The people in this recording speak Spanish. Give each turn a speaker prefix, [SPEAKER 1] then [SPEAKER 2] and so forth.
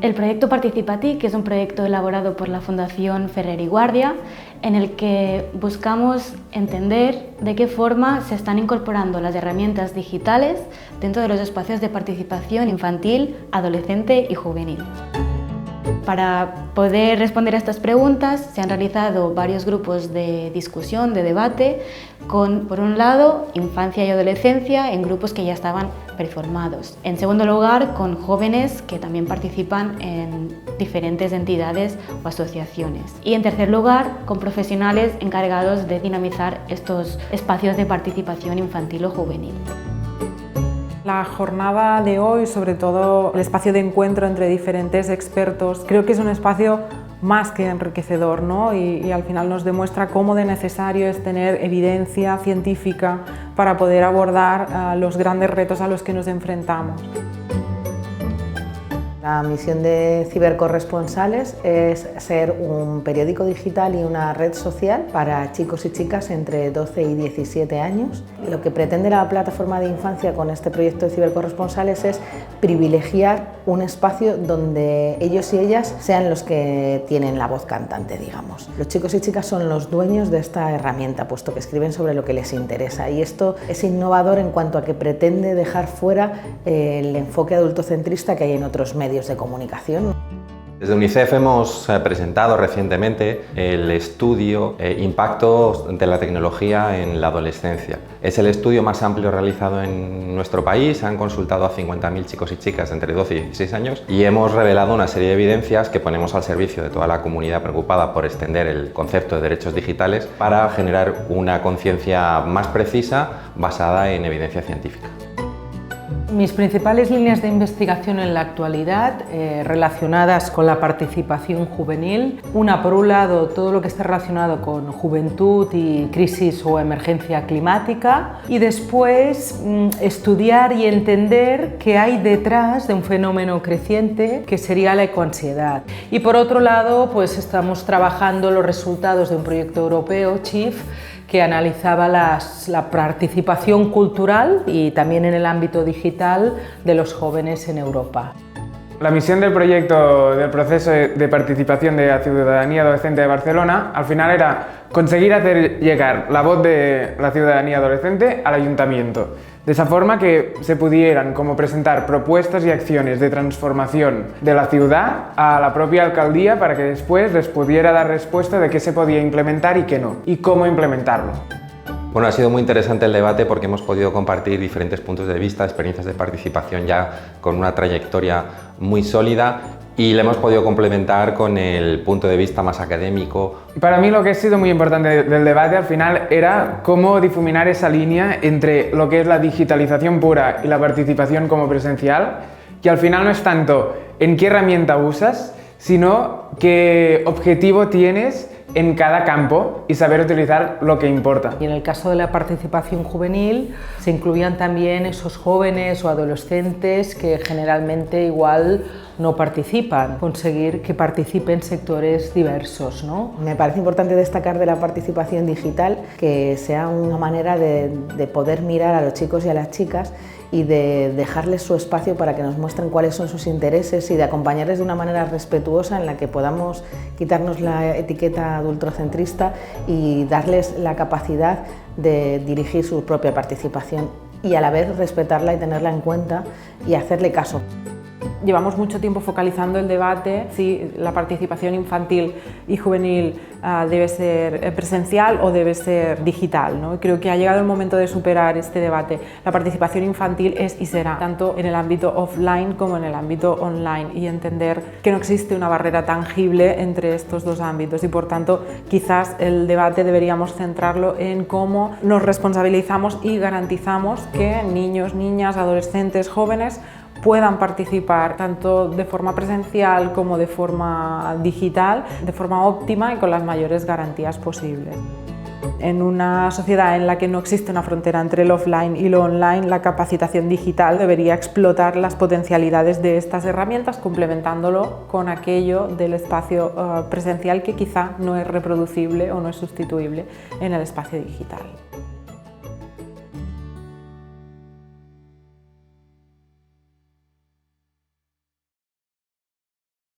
[SPEAKER 1] El proyecto Participati, que es un proyecto elaborado por la Fundación Ferrer y Guardia, en el que buscamos entender de qué forma se están incorporando las herramientas digitales dentro de los espacios de participación infantil, adolescente y juvenil. Para poder responder a estas preguntas se han realizado varios grupos de discusión, de debate, con, por un lado, infancia y adolescencia en grupos que ya estaban preformados. En segundo lugar, con jóvenes que también participan en diferentes entidades o asociaciones. Y en tercer lugar, con profesionales encargados de dinamizar estos espacios de participación infantil o juvenil.
[SPEAKER 2] La jornada de hoy, sobre todo el espacio de encuentro entre diferentes expertos, creo que es un espacio más que enriquecedor, ¿no? Y al final nos demuestra cómo de necesario es tener evidencia científica para poder abordar los grandes retos a los que nos enfrentamos.
[SPEAKER 3] La misión de Cibercorresponsales es ser un periódico digital y una red social para chicos y chicas entre 12 y 17 años. Lo que pretende la plataforma de infancia con este proyecto de Cibercorresponsales es privilegiar un espacio donde ellos y ellas sean los que tienen la voz cantante, digamos. Los chicos y chicas son los dueños de esta herramienta, puesto que escriben sobre lo que les interesa, y esto es innovador en cuanto a que pretende dejar fuera el enfoque adultocentrista que hay en otros medios de comunicación.
[SPEAKER 4] Desde UNICEF hemos presentado recientemente el estudio Impacto de la tecnología en la adolescencia. Es el estudio más amplio realizado en nuestro país, han consultado a 50.000 chicos y chicas entre 12 y 16 años y hemos revelado una serie de evidencias que ponemos al servicio de toda la comunidad preocupada por extender el concepto de derechos digitales para generar una conciencia más precisa basada en evidencia científica.
[SPEAKER 2] Mis principales líneas de investigación en la actualidad relacionadas con la participación juvenil. Una, por un lado, todo lo que está relacionado con juventud y crisis o emergencia climática, y después estudiar y entender qué hay detrás de un fenómeno creciente que sería la ecoansiedad. Y por otro lado, pues estamos trabajando los resultados de un proyecto europeo, CHIEF, que analizaba la participación cultural y también en el ámbito digital de los jóvenes en Europa.
[SPEAKER 5] La misión del proyecto del proceso de participación de la ciudadanía adolescente de Barcelona al final era conseguir hacer llegar la voz de la ciudadanía adolescente al ayuntamiento, de esa forma que se pudieran como presentar propuestas y acciones de transformación de la ciudad a la propia alcaldía para que después les pudiera dar respuesta de qué se podía implementar y qué no, y cómo implementarlo.
[SPEAKER 4] Bueno, ha sido muy interesante el debate porque hemos podido compartir diferentes puntos de vista, experiencias de participación ya con una trayectoria muy sólida y le hemos podido complementar con el punto de vista más académico.
[SPEAKER 5] Para mí lo que ha sido muy importante del debate al final era cómo difuminar esa línea entre lo que es la digitalización pura y la participación como presencial, que al final no es tanto en qué herramienta usas, sino qué objetivo tienes en cada campo y saber utilizar lo que importa.
[SPEAKER 2] Y en el caso de la participación juvenil se incluían también esos jóvenes o adolescentes que generalmente igual no participan, conseguir que participen sectores diversos, ¿no?
[SPEAKER 3] Me parece importante destacar de la participación digital que sea una manera de poder mirar a los chicos y a las chicas y de dejarles su espacio para que nos muestren cuáles son sus intereses y de acompañarles de una manera respetuosa en la que podamos quitarnos la etiqueta adultocentrista y darles la capacidad de dirigir su propia participación y a la vez respetarla y tenerla en cuenta y hacerle caso.
[SPEAKER 2] Llevamos mucho tiempo focalizando el debate si la participación infantil y juvenil debe ser presencial o debe ser digital, ¿no? Creo que ha llegado el momento de superar este debate. La participación infantil es y será tanto en el ámbito offline como en el ámbito online y entender que no existe una barrera tangible entre estos dos ámbitos y por tanto quizás el debate deberíamos centrarlo en cómo nos responsabilizamos y garantizamos que niños, niñas, adolescentes, jóvenes puedan participar tanto de forma presencial como de forma digital, de forma óptima y con las mayores garantías posibles. En una sociedad en la que no existe una frontera entre el offline y lo online, la capacitación digital debería explotar las potencialidades de estas herramientas, complementándolo con aquello del espacio presencial que quizá no es reproducible o no es sustituible en el espacio digital.